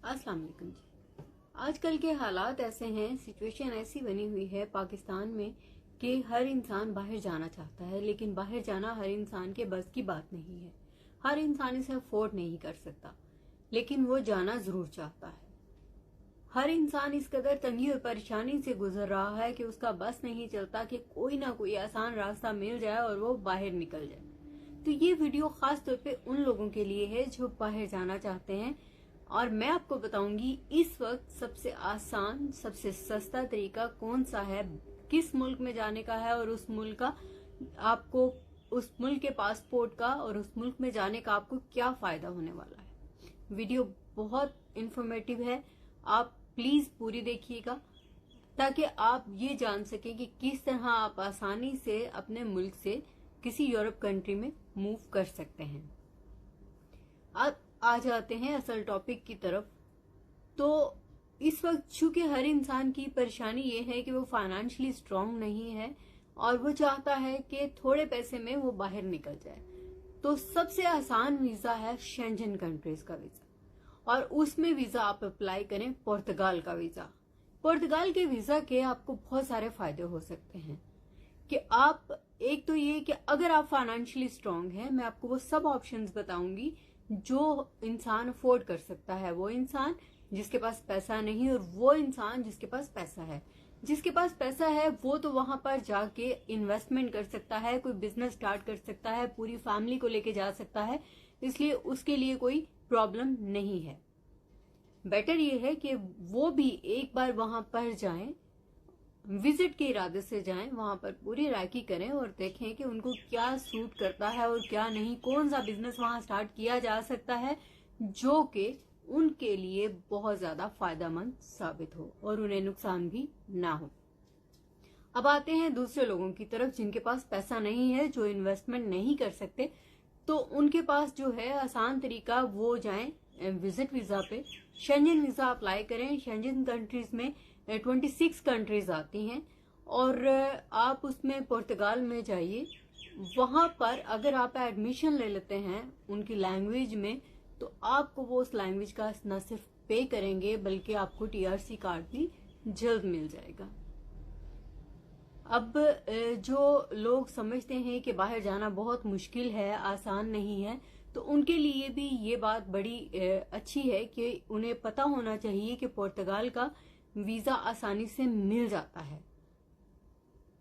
अस्सलाम वालेकुम जी। आजकल के हालात ऐसे हैं, सिचुएशन ऐसी बनी हुई है पाकिस्तान में कि हर इंसान बाहर जाना चाहता है, लेकिन बाहर जाना हर इंसान के बस की बात नहीं है। हर इंसान इसे अफोर्ड नहीं कर सकता, लेकिन वो जाना जरूर चाहता है। हर इंसान इस कदर तंगी और परेशानी से गुजर रहा है कि उसका बस नहीं चलता कि कोई ना कोई आसान रास्ता मिल जाए और वो बाहर निकल जाए। तो ये वीडियो खास तौर पे उन लोगों के लिए है जो बाहर जाना चाहते हैं, और मैं आपको बताऊंगी इस वक्त सबसे आसान, सबसे सस्ता तरीका कौन सा है, किस मुल्क में जाने का है और उस मुल्क का आपको, उस मुल्क के पासपोर्ट का और उस मुल्क में जाने का आपको क्या फायदा होने वाला है। वीडियो बहुत इंफॉर्मेटिव है, आप प्लीज पूरी देखिएगा ताकि आप ये जान सकें कि किस तरह आप आसानी से अपने मुल्क से किसी यूरोप कंट्री में मूव कर सकते हैं। अब आ जाते हैं असल टॉपिक की तरफ। तो इस वक्त चूंकि हर इंसान की परेशानी ये है कि वो फाइनेंशियली स्ट्रांग नहीं है और वो चाहता है कि थोड़े पैसे में वो बाहर निकल जाए, तो सबसे आसान वीजा है शेंजन कंट्रीज का वीजा, और उसमें वीजा आप अप्लाई करें पुर्तगाल का वीजा। पुर्तगाल के वीजा के आपको बहुत सारे फायदे हो सकते हैं कि आप, एक तो ये कि अगर आप फाइनेंशियली स्ट्रांग हैं, मैं आपको वो सब ऑप्शंस बताऊंगी जो इंसान अफोर्ड कर सकता है। वो इंसान जिसके पास पैसा नहीं और वो इंसान जिसके पास पैसा है। जिसके पास पैसा है वो तो वहां पर जाके इन्वेस्टमेंट कर सकता है, कोई बिजनेस स्टार्ट कर सकता है, पूरी फैमिली को लेके जा सकता है, इसलिए उसके लिए कोई प्रॉब्लम नहीं है। बेटर ये है कि वो भी एक बार वहां पर जाएं, विजिट के इरादे से जाएं, वहां पर पूरी रायकी करें और देखें कि उनको क्या सूट करता है और क्या नहीं, कौन सा बिजनेस वहां स्टार्ट किया जा सकता है जो कि उनके लिए बहुत ज्यादा फायदेमंद साबित हो और उन्हें नुकसान भी ना हो। अब आते हैं दूसरे लोगों की तरफ जिनके पास पैसा नहीं है, जो इन्वेस्टमेंट नहीं कर सकते, तो उनके पास जो है आसान तरीका, वो जाएं विजिट वीजा पे, शेंजन वीजा अप्लाई करें। शेंजन कंट्रीज में 26 कंट्रीज आती हैं और आप उसमें पुर्तगाल में जाइए। वहां पर अगर आप एडमिशन ले लेते हैं उनकी लैंग्वेज में, तो आपको वो उस लैंग्वेज का न सिर्फ पे करेंगे बल्कि आपको टीआरसी कार्ड भी जल्द मिल जाएगा। अब जो लोग समझते हैं कि बाहर जाना बहुत मुश्किल है, आसान नहीं है, तो उनके लिए भी ये बात बड़ी अच्छी है कि उन्हें पता होना चाहिए कि पुर्तगाल का वीजा आसानी से मिल जाता है।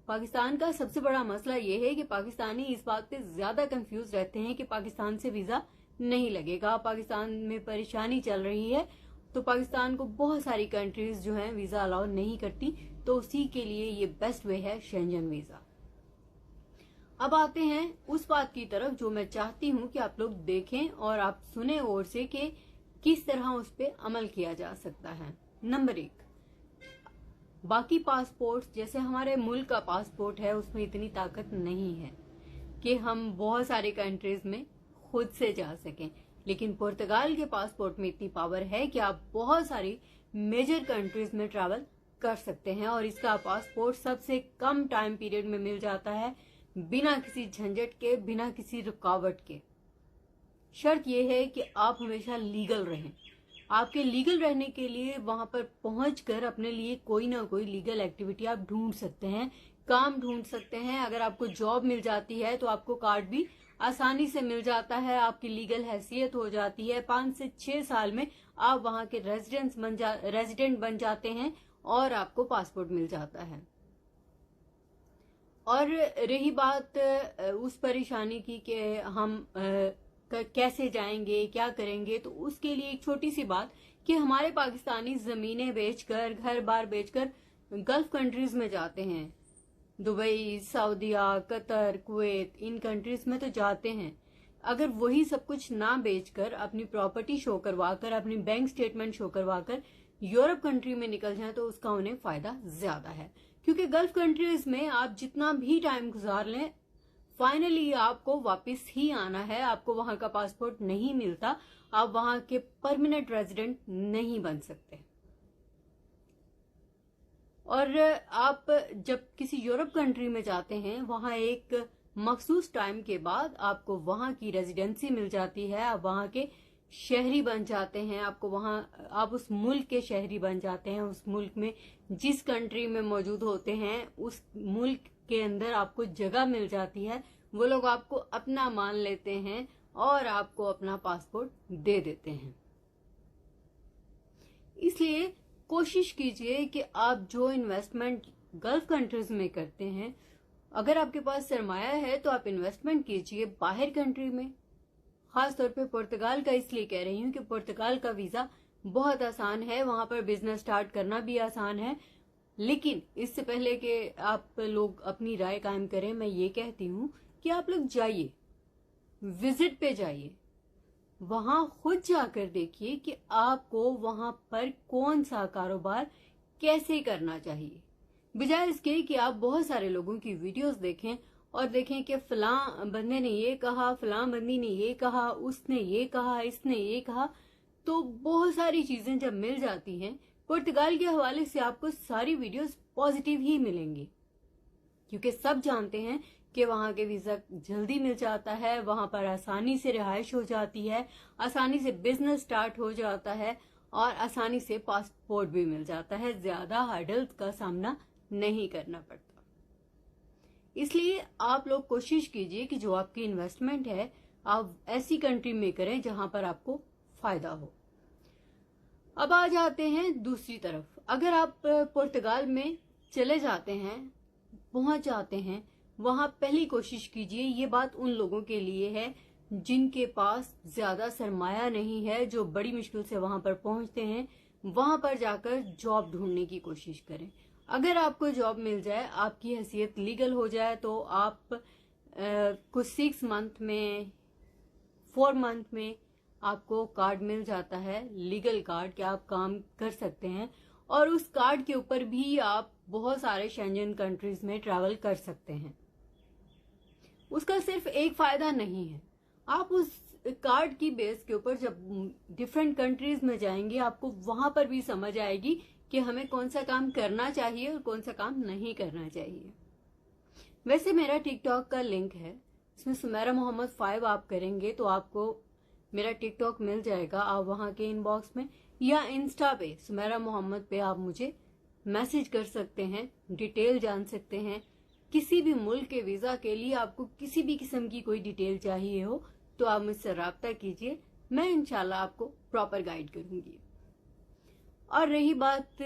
पाकिस्तान का सबसे बड़ा मसला ये है कि पाकिस्तानी इस बात पे ज्यादा कंफ्यूज रहते हैं कि पाकिस्तान से वीजा नहीं लगेगा, पाकिस्तान में परेशानी चल रही है, तो पाकिस्तान को बहुत सारी कंट्रीज जो हैं वीजा अलाउ नहीं करती, तो उसी के लिए ये बेस्ट वे है शेंजन वीजा। अब आते हैं उस बात की तरफ जो मैं चाहती हूं कि आप लोग देखें और आप सुने और से कि किस तरह उस पर अमल किया जा सकता है। नंबर 1, बाकी पासपोर्ट जैसे हमारे मुल्क का पासपोर्ट है उसमें इतनी ताकत नहीं है कि हम बहुत सारे कंट्रीज में खुद से जा सकें, लेकिन पुर्तगाल के पासपोर्ट में इतनी पावर है कि आप बहुत सारी मेजर कंट्रीज में ट्रैवल कर सकते हैं और इसका पासपोर्ट सबसे कम टाइम पीरियड में मिल जाता है, बिना किसी झंझट के, बिना किसी रुकावट के। शर्त यह है कि आप हमेशा लीगल रहें। आपके लीगल रहने के लिए वहां पर पहुंचकर अपने लिए कोई ना कोई लीगल एक्टिविटी आप ढूंढ सकते हैं, काम ढूंढ सकते हैं। अगर आपको जॉब मिल जाती है तो आपको कार्ड भी आसानी से मिल जाता है, आपकी लीगल हैसियत हो जाती है। 5 से 6 साल में आप वहां के रेजिडेंट बन जाते हैं और आपको पासपोर्ट मिल जाता है। और रही बात उस परेशानी की कि हम कैसे जाएंगे, क्या करेंगे, तो उसके लिए एक छोटी सी बात कि हमारे पाकिस्तानी जमीनें बेचकर, घर बार बेचकर गल्फ कंट्रीज में जाते हैं, दुबई, सऊदीया, कतर, कुवैत, इन कंट्रीज में तो जाते हैं। अगर वही सब कुछ ना बेचकर, अपनी प्रॉपर्टी शो करवाकर, अपनी बैंक स्टेटमेंट शो करवाकर यूरोप कंट्री में निकल जाएं तो उसका उन्हें फायदा ज्यादा है, क्योंकि गल्फ कंट्रीज में आप जितना भी टाइम गुजार लें, फाइनली आपको वापस ही आना है। आपको वहां का पासपोर्ट नहीं मिलता, आप वहां के परमानेंट रेजिडेंट नहीं बन सकते। और आप जब किसी यूरोप कंट्री में जाते हैं, वहां एक मखसूस टाइम के बाद आपको वहां की रेजिडेंसी मिल जाती है, आप वहां के शहरी बन जाते हैं, आपको वहां आप उस मुल्क के शहरी बन जाते हैं। उस मुल्क में जिस कंट्री में मौजूद होते हैं उस मुल्क के अंदर आपको जगह मिल जाती है। वो लोग आपको अपना मान लेते हैं और आपको अपना पासपोर्ट दे देते हैं। इसलिए कोशिश कीजिए कि आप जो इन्वेस्टमेंट गल्फ कंट्रीज में करते हैं, अगर आपके पास सरमाया है तो आप इन्वेस्टमेंट कीजिए बाहर कंट्री में। खास तौर पे पुर्तगाल का इसलिए कह रही हूँ कि पुर्तगाल का वीजा बहुत आसान है, वहां पर बिजनेस स्टार्ट करना भी आसान है। लेकिन इससे पहले कि आप लोग अपनी राय कायम करें, मैं ये कहती हूँ कि आप लोग जाइए, विजिट पे जाइए, वहां खुद जाकर देखिए कि आपको वहां पर कौन सा कारोबार कैसे करना चाहिए, बजाय इसके कि आप बहुत सारे लोगों की वीडियोस देखें और देखें कि फलां बंदे ने ये कहा, फलां बंदी ने ये कहा, उसने ये कहा, इसने ये कहा। तो बहुत सारी चीजें जब मिल जाती हैं, पुर्तगाल के हवाले से आपको सारी वीडियोस पॉजिटिव ही मिलेंगी, क्योंकि सब जानते हैं कि वहां के वीजा जल्दी मिल जाता है, वहां पर आसानी से रिहाइश हो जाती है, आसानी से बिजनेस स्टार्ट हो जाता है और आसानी से पासपोर्ट भी मिल जाता है। ज्यादा हर्डल्स का सामना नहीं करना पड़ता। इसलिए आप लोग कोशिश कीजिए कि जो आपकी इन्वेस्टमेंट है आप ऐसी कंट्री में करें जहां पर आपको फायदा हो। अब आ जाते हैं दूसरी तरफ। अगर आप पुर्तगाल में चले जाते हैं, पहुंच जाते हैं, वहां पहली कोशिश कीजिए, ये बात उन लोगों के लिए है जिनके पास ज्यादा सरमाया नहीं है, जो बड़ी मुश्किल से वहां पर पहुंचते हैं, वहां पर जाकर जॉब ढूंढने की कोशिश करें। अगर आपको जॉब मिल जाए, आपकी हैसियत लीगल हो जाए, तो आप कुछ 6 मंथ में, 4 मंथ में आपको कार्ड मिल जाता है, लीगल कार्ड, कि आप काम कर सकते हैं। और उस कार्ड के ऊपर भी आप बहुत सारे शेंजन कंट्रीज में ट्रैवल कर सकते हैं। उसका सिर्फ एक फायदा नहीं है, आप उस कार्ड की बेस के ऊपर जब डिफरेंट कंट्रीज में जाएंगे, आपको वहां पर भी समझ आएगी कि हमें कौन सा काम करना चाहिए और कौन सा काम नहीं करना चाहिए। वैसे मेरा टिकटॉक का लिंक है, इसमें सुमेरा मोहम्मद 5 आप करेंगे तो आपको मेरा टिकटॉक मिल जाएगा। आप वहां के इनबॉक्स में या इंस्टा पे सुमेरा मोहम्मद पे आप मुझे मैसेज कर सकते हैं, डिटेल जान सकते हैं। किसी भी मुल्क के वीजा के लिए आपको किसी भी किस्म की कोई डिटेल चाहिए हो तो आप मुझसे राब्ता कीजिए, मैं इंशाल्लाह आपको प्रॉपर गाइड करूंगी। और रही बात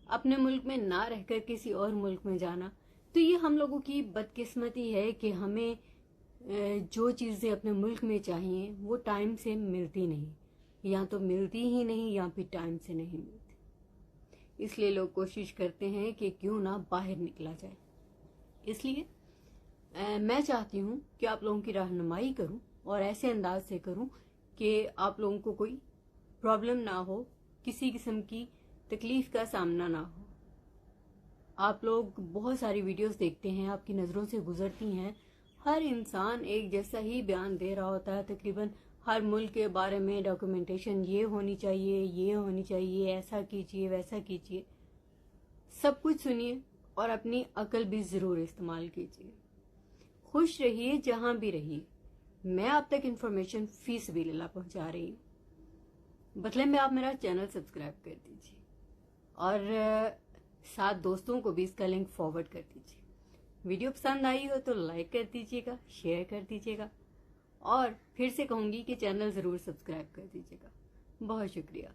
अपने मुल्क में ना रहकर किसी और मुल्क में जाना, तो ये हम लोगों की बदकिस्मती है कि हमें जो चीजें अपने मुल्क में चाहिए वो टाइम से मिलती नहीं, या तो मिलती ही नहीं या फिर टाइम से नहीं मिलती। इसलिए लोग कोशिश करते हैं कि क्यों ना बाहर निकला जाए। इसलिए मैं चाहती हूँ कि आप लोगों की रहनुमाई करूँ और ऐसे अंदाज से करूँ कि आप लोगों को कोई प्रॉब्लम ना हो, किसी किस्म की तकलीफ का सामना ना हो। आप लोग बहुत सारी वीडियोस देखते हैं, आपकी नज़रों से गुजरती हैं, हर इंसान एक जैसा ही बयान दे रहा होता है। तकरीबन हर मुल्क के बारे में डॉक्यूमेंटेशन ये होनी चाहिए, ये होनी चाहिए, ऐसा कीजिए, वैसा कीजिए। सब कुछ सुनिए और अपनी अकल भी जरूर इस्तेमाल कीजिए। खुश रहिए जहां भी रहिए। मैं आप तक इंफॉर्मेशन फीस भी लीला पहुंचा रही हूँ, बदले में आप मेरा चैनल सब्सक्राइब कर दीजिए और साथ दोस्तों को भी इसका लिंक फॉरवर्ड कर दीजिए। वीडियो पसंद आई हो तो लाइक कर दीजिएगा, शेयर कर दीजिएगा और फिर से कहूंगी कि चैनल जरूर सब्सक्राइब कर दीजिएगा। बहुत शुक्रिया।